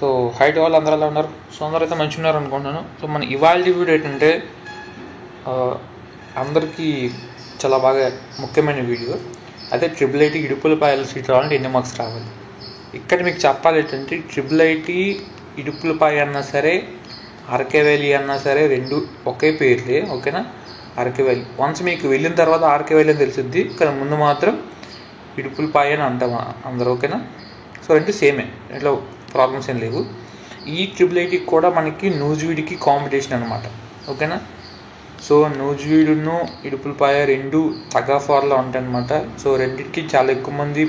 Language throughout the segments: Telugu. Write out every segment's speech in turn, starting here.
సో హైట్ వాళ్ళు అందరూ ఎలా ఉన్నారు? సో అందరూ అయితే మంచిగా ఉన్నారు అనుకుంటున్నాను. సో మన ఇవాళ వీడియో ఏంటంటే అందరికీ చాలా బాగా ముఖ్యమైన వీడియో. అదే IIIT ఇడుపులపాయల సీట్ రావాలంటే ఎన్ని మార్క్స్ రావాలి. ఇక్కడ మీకు చెప్పాలి ఏంటంటే IIIT ఇడుపులపాయ అన్నా సరే, ఆర్కే వ్యాలీ అన్నా సరే రెండు ఒకే పేర్లే, ఓకేనా? ఆర్కే వ్యాలీ వన్స్ మీకు వెళ్ళిన తర్వాత ఆర్కే వ్యాలీ అని తెలిసిద్ది, కానీ ముందు మాత్రం ఇడుపులపాయ అని అంటాం అందరూ, ఓకేనా? సో రెండు సేమే, ఇట్లా ప్రాబ్లమ్స్ ఏం లేవు. ఈ IIIT కూడా మనకి నూజివీడుకి కాంపిటీషన్ అనమాట, ఓకేనా? సో నూజివీడును ఇడుపులపాయ రెండు తగాఫార్లో ఉంటాయి అనమాట. సో రెండింటికి చాలా ఎక్కువ మంది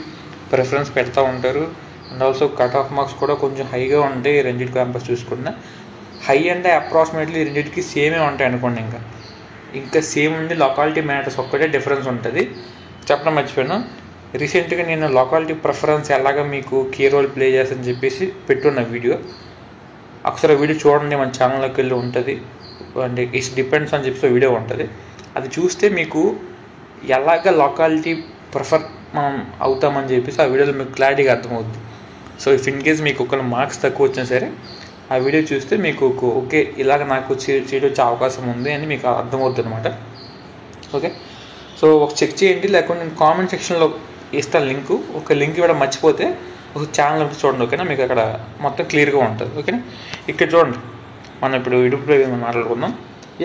ప్రిఫరెన్స్ పెడతా ఉంటారు. And also cut off marks కూడా కొంచెం హైగా ఉంటాయి రెండింటి క్యాంపస్ చూసుకున్నా. హై అంటే అప్రాక్సిమేట్లీ రెండింటికి సేమే ఉంటాయి అనుకోండి. ఇంకా సేమ్ ఉంది, లొకాలిటీ మ్యాటర్స్ ఒక్కటే డిఫరెన్స్ ఉంటుంది. చెప్పడం మర్చిపోయాను, రీసెంట్గా నేను లొకాలిటీ ప్రిఫరెన్స్ ఎలాగ మీకు కీ రోల్ ప్లే చేస్తుందని చెప్పేసి పెట్టున్న వీడియో. ఒకసారి వీడియో చూడండి, మన ఛానల్లోకి వెళ్ళి ఉంటుంది. అంటే ఇట్స్ డిపెండ్స్ అని చెప్పి వీడియో ఉంటుంది. అది చూస్తే మీకు ఎలాగ లొకాలిటీ ప్రిఫర్ మనం అవుతామని చెప్పేసి ఆ వీడియోలో మీకు క్లారిటీగా అర్థమవుతుంది. సో ఇఫ్ ఇన్ కేస్ మీకు ఒకవేళ మార్క్స్ తక్కువ వచ్చినా సరే ఆ వీడియో చూస్తే మీకు ఓకే ఇలాగ నాకు సీట్ వచ్చే అవకాశం ఉంది అని మీకు అర్థమవుతుంది అనమాట. ఓకే, సో ఒక చెక్ చేయండి, లేకుంటే నేను కామెంట్ సెక్షన్లో ఇస్తాను లింకు. ఒక లింక్ ఇవ్వడం మర్చిపోతే ఒక ఛానల్ చూడండి, ఓకేనా? మీకు అక్కడ మొత్తం క్లియర్గా ఉంటుంది, ఓకేనా? ఇక్కడ చూడండి, మనం ఇప్పుడు ఇడుపులో మాట్లాడుకుందాం.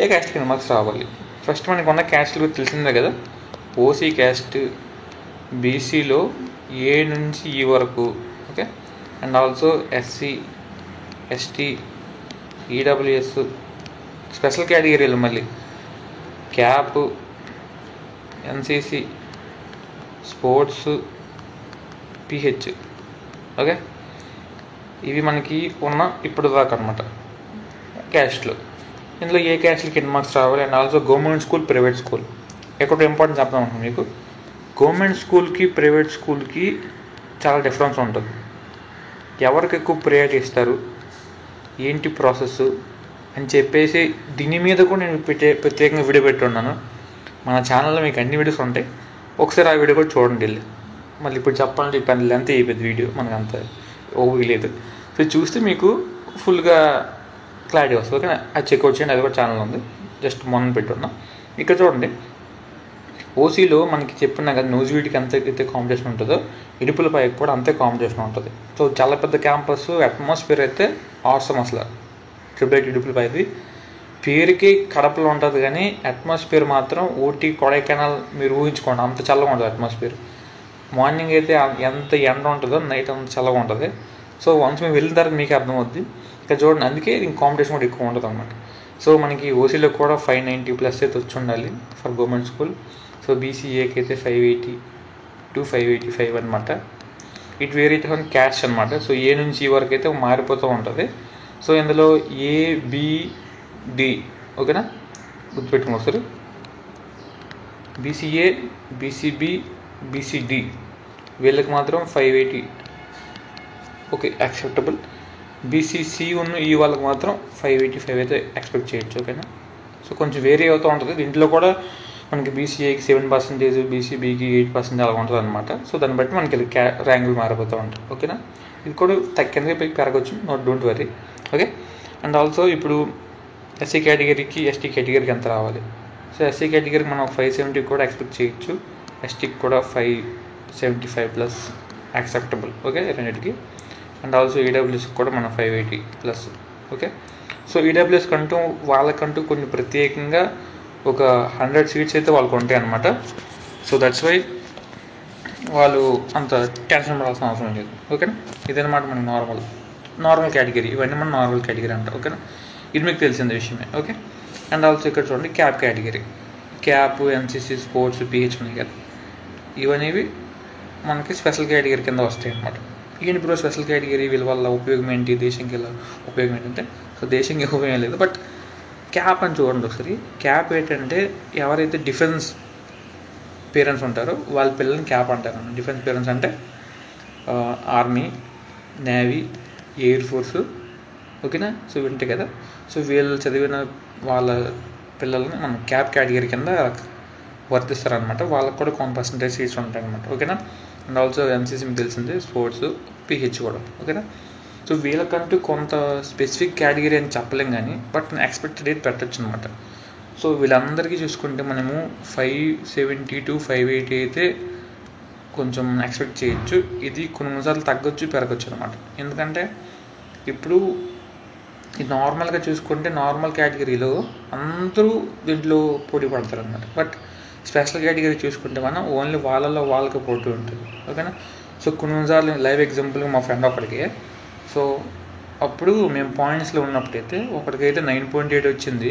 ఏ క్యాస్ట్ కింద మార్క్స్ రావాలి? ఫస్ట్ మనకు ఉన్న క్యాస్ట్లు తెలిసిందే కదా. ఓసీ క్యాస్ట్, బీసీలో ఏ నుంచి ఈ వరకు, okay? And also SC, ST, EWS, special కేటగిరీలు మళ్ళీ cap, NCC, sports, PH, okay? ఇవి మనకి ఉన్న ఇప్పుడు దాకా అనమాట క్యాస్ట్లు. ఇందులో ఏ క్యాస్ట్లకి ఎన్ని మార్క్స్ రావాలి? And also government school, private school. ఎక్కడ ఇంపార్టెన్స్ చెప్తాం అనుకుంటున్నాను మీకు. గవర్నమెంట్ స్కూల్కి ప్రైవేట్ స్కూల్కి చాలా డిఫరెన్స్ ఉంటుంది. ఎవరికి ఎక్కువ ప్రయారిటీ ఇస్తారు, ఏంటి ప్రాసెస్ అని చెప్పేసి దీని మీద కూడా నేను ప్రత్యేకంగా వీడియో పెట్టున్నాను. మన ఛానల్లో మీకు అన్ని వీడియోస్ ఉంటాయి, ఒకసారి ఆ వీడియో కూడా చూడండి వెళ్ళి. మళ్ళీ ఇప్పుడు చెప్పాలంటే ఇప్పుడు లెంత్ అయిపోయింది వీడియో, మనకు అంత ఓపిక లేదు. సో చూస్తే మీకు ఫుల్గా క్లారిటీ వస్తుంది, ఓకే? అది చెక్అవుట్ చేయండి, అది కూడా ఛానల్ ఉంది, జస్ట్ మొన్న పెట్టున్నాం. ఇక్కడ చూడండి, ఓసీలో మనకి చెప్పినా కదా నూజివీడికి ఎంతైతే కాంపిటీషన్ ఉంటుందో ఇడుపులపాయకి కూడా అంతే కాంపిటీషన్ ఉంటుంది. సో చాలా పెద్ద క్యాంపస్, అట్మాస్ఫియర్ అయితే ఆసమ్. అసలు IIIT ఇడుపులపాయది పేరుకి కడపలో ఉంటుంది, కానీ అట్మాస్ఫియర్ మాత్రం ఊటీ, కొడైకెనాల్ మీరు ఊహించుకోండి, అంత చల్లగా ఉంటుంది అట్మాస్ఫియర్. మార్నింగ్ అయితే ఎంత ఎండ ఉంటుందో నైట్ అంత చల్లగా ఉంటుంది. సో వన్స్ మేము వెళ్ళిన తర్వాత మీకు అర్థమవుద్ది. ఇక్కడ చూడండి, అందుకే దీనికి కాంపిటీషన్ కూడా ఎక్కువ ఉంటుంది అనమాట. సో మనకి ఓసీలో కూడా 590+ అయితే వచ్చి ఉండాలి ఫర్ గవర్నమెంట్ స్కూల్. సో బీసీఏకి అయితే 580 to 585 అనమాట. ఇట్ వేరీ ఆన్ క్యాష్ అనమాట. సో ఏ నుంచి ఈ వరకు అయితే మారిపోతూ ఉంటుంది. సో ఇందులో ABD, ఓకేనా? గుర్తుపెట్టుకుని వస్తారు. బీసీఏ, బీసీబీ, బీసీడి వీళ్ళకి మాత్రం 580, ఓకే, యాక్సెప్టబుల్. బీసీసీ ఉన్న ఈ వాళ్ళకి మాత్రం 585 అయితే ఎక్స్పెక్ట్ చేయొచ్చు, ఓకేనా? సో కొంచెం వేరీ అవుతూ ఉంటుంది. దీంట్లో కూడా మనకి బీసీఏకి 7%, బీసీబీకి 8% అలా ఉంటుంది అనమాట. సో దాన్ని బట్టి మనకి ర్యాంకులు మారిపోతూ ఉంటాయి, ఓకేనా? ఇది కూడా కిందకి పైకి పెరగచ్చు, don't worry, okay? And also ఇప్పుడు ఎస్సీ కేటగిరీకి, ఎస్టీ కేటగిరీకి ఎంత రావాలి? సో ఎస్సీ కేటగిరీకి మనం 570 కూడా ఎక్స్పెక్ట్ చేయొచ్చు, ఎస్టీకి కూడా 575+ యాక్సెప్టబుల్, ఓకే, రెండింటికి. అండ్ ఆల్సో ఈడబ్ల్యూఎస్కి కూడా మనం 580+, ఓకే? సో ఈడబ్ల్యూఎస్ కంటూ వాళ్ళకంటూ కొన్ని ప్రత్యేకంగా ఒక 100 సీట్స్ అయితే వాళ్ళకు ఉంటాయి అన్నమాట. సో దట్స్ వై వాళ్ళు అంత టెన్షన్ పడాల్సిన అవసరం లేదు, ఓకేనా? ఇదన్నమాట మనకి నార్మల్ కేటగిరీ. ఇవన్నీ మనం నార్మల్ కేటగిరీ అంటాం, ఓకేనా? ఇది మీకు తెలిసిన విషయమే, ఓకే? అండ్ ఆల్సో ఇక్కడ చూడండి, cap category. Cap, NCC, sports, pH ఉన్నాయి కదా, ఇవనేవి మనకి స్పెషల్ కేటగిరీ కింద వస్తాయి అన్నమాట. ఏంటి ఇప్పుడు స్పెషల్ కేటగిరీ వీళ్ళ వల్ల ఉపయోగం ఏంటి, దేశంకి ఉపయోగం ఏంటంటే, సో దేశంకి ఉపయోగం లేదు, బట్ క్యాప్ అని చూడండి ఒకసారి. క్యాప్ ఏంటంటే ఎవరైతే డిఫెన్స్ పేరెంట్స్ ఉంటారో వాళ్ళ పిల్లల్ని క్యాప్ అంటారు. డిఫెన్స్ పేరెంట్స్ అంటే ఆర్మీ, నేవీ, ఎయిర్ ఫోర్సు, ఓకేనా? సో వింటే కదా, సో వీళ్ళు చదివిన వాళ్ళ పిల్లల్ని మనం క్యాప్ కేటగిరీ కింద వర్తిస్తారనమాట. వాళ్ళకు కూడా కొంత పర్సెంటేజ్ సీట్స్ ఉంటాయి అనమాట, ఓకేనా? అండ్ ఆల్సో ఎన్సీసీ మీకు తెలిసిందే, స్పోర్ట్స్, పిహెచ్ కూడా, ఓకేనా? సో వీళ్ళకంటూ కొంత స్పెసిఫిక్ కేటగిరీ అని చెప్పలేం కానీ బట్ ఎక్స్పెక్టెడ్ అయితే పెట్టచ్చు అనమాట. సో వీళ్ళందరికీ చూసుకుంటే మనము 570 to 580 అయితే కొంచెం ఎక్స్పెక్ట్ చేయొచ్చు. ఇది కొన్నిసార్లు తగ్గొచ్చు పెరగచ్చు అనమాట. ఎందుకంటే ఇప్పుడు ఇది నార్మల్గా చూసుకుంటే నార్మల్ కేటగిరీలో అందరూ దీంట్లో పోటీ పడతారు అనమాట. బట్ స్పెషల్ కేటగిరీ చూసుకుంటే మనం ఓన్లీ వాళ్ళకి పోటీ ఉంటుంది. ఓకేనా. సో కొన్నిసార్లు లైవ్ ఎగ్జాంపుల్గా మా ఫ్రెండ్ ఒకడికి, సో అప్పుడు మేము పాయింట్స్లో ఉన్నప్పుడైతే ఒకటికైతే 9.8 వచ్చింది.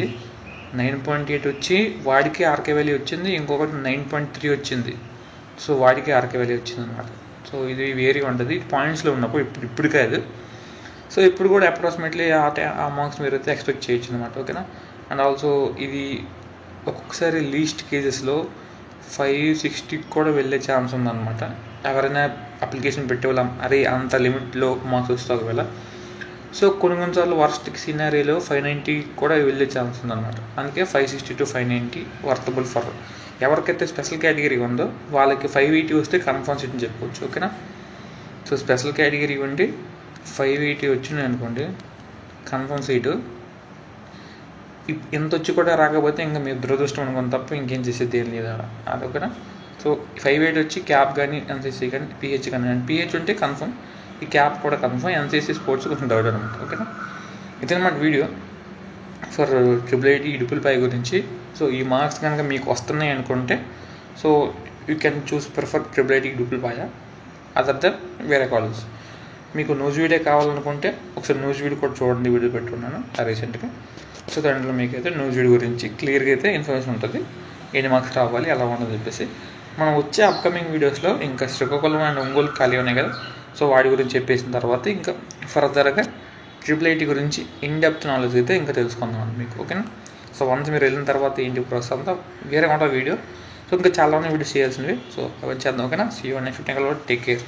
9.8 వచ్చి వాడికి ఆర్కే వాల్యూ వచ్చింది, ఇంకొకటి 9.3 వచ్చింది. సో వాడికి ఆర్కే వాల్యూ వచ్చింది అనమాట. సో ఇది వేరీ ఉంటుంది పాయింట్స్లో ఉన్నప్పుడు, ఇప్పుడు కాదు. సో ఇప్పుడు కూడా అప్రాక్సిమేట్లీ ఆ మార్క్స్ మీరు అయితే ఎక్స్పెక్ట్ చేయొచ్చు అనమాట. ఓకేనా. అండ్ ఆల్సో ఇది ఒక్కొక్కసారి లీస్ట్ కేసెస్లో 560 కూడా వెళ్ళే ఛాన్స్ ఉందన్నమాట. ఎవరైనా అప్లికేషన్ పెట్టేవాళ్ళం అరే అంత లిమిట్లో మార్క్స్ వస్తే ఒకవేళ. సో కొన్నిసార్లు వర్స్ట్ సినారీలో 590 కూడా వెళ్ళే ఛాన్స్ ఉందన్నమాట. అందుకే 560 to 590 వర్తబుల్ ఫర్ ఎవరికైతే స్పెషల్ కేటగిరీ ఉందో వాళ్ళకి 580 వస్తే కన్ఫర్మ్ సీట్ అని చెప్పుకోవచ్చు. ఓకేనా. సో స్పెషల్ కేటగిరీ ఉండి 580 వచ్చినాయి అనుకోండి కన్ఫర్మ్ సీటు. ఎంత వచ్చి కూడా రాకపోతే ఇంకా మీరు దురదృష్టం అనుకోండి తప్ప ఇంకేం చేసేది ఏం లేదా అది. ఓకేనా. సో 580 వచ్చి క్యాప్ కానీ ఎన్సీసీ కానీ పిహెచ్ కానీ, పిహెచ్ ఉంటే కన్ఫర్మ్, ఈ క్యాప్ కూడా కన్ఫర్మ్, ఎన్సీసీ స్పోర్ట్స్ కొంచెం డౌట్ అనమాట. ఓకేనా. ఇదన్నమాట వీడియో ఫర్ IIIT ఇడుపులపాయ గురించి. సో ఈ మార్క్స్ కనుక మీకు వస్తున్నాయి అనుకుంటే so you can choose prefer IIIT Idupulapaya other than వేరే కాలేజ్. మీకు న్యూస్ వీడియో కావాలనుకుంటే ఒకసారి న్యూస్ వీడియో కూడా చూడండి, వీడియో పెట్టుకున్నాను రీసెంట్గా. సో దాంట్లో మీకైతే న్యూస్ వీడియో గురించి క్లియర్గా అయితే ఇన్ఫర్మేషన్ ఉంటుంది, ఎన్ని మార్క్స్ రావాలి ఎలా ఉండదని చెప్పేసి. మనం వచ్చే అప్కమింగ్ వీడియోస్లో ఇంకా శ్రీకాకుళం అండ్ ఒంగోలు ఖాళీ ఉన్నాయి కదా, సో వాటి గురించి చెప్పేసిన తర్వాత ఇంకా ఫర్దర్గా IIIT గురించి ఇన్ డెప్త్ నాలెడ్జ్ అయితే ఇంకా తెలుసుకుందాం మీకు. ఓకేనా. సో వన్స్ మీరు వెళ్ళిన తర్వాత ఏంటి ప్రాసెస్ అంతా వేరే ఉంటుంది వీడియో. సో ఇంకా చాలా వీడియోస్ చేయాల్సినవి, సో అవన్నీ చేద్దాం. ఓకేనా. See you next time. Take care.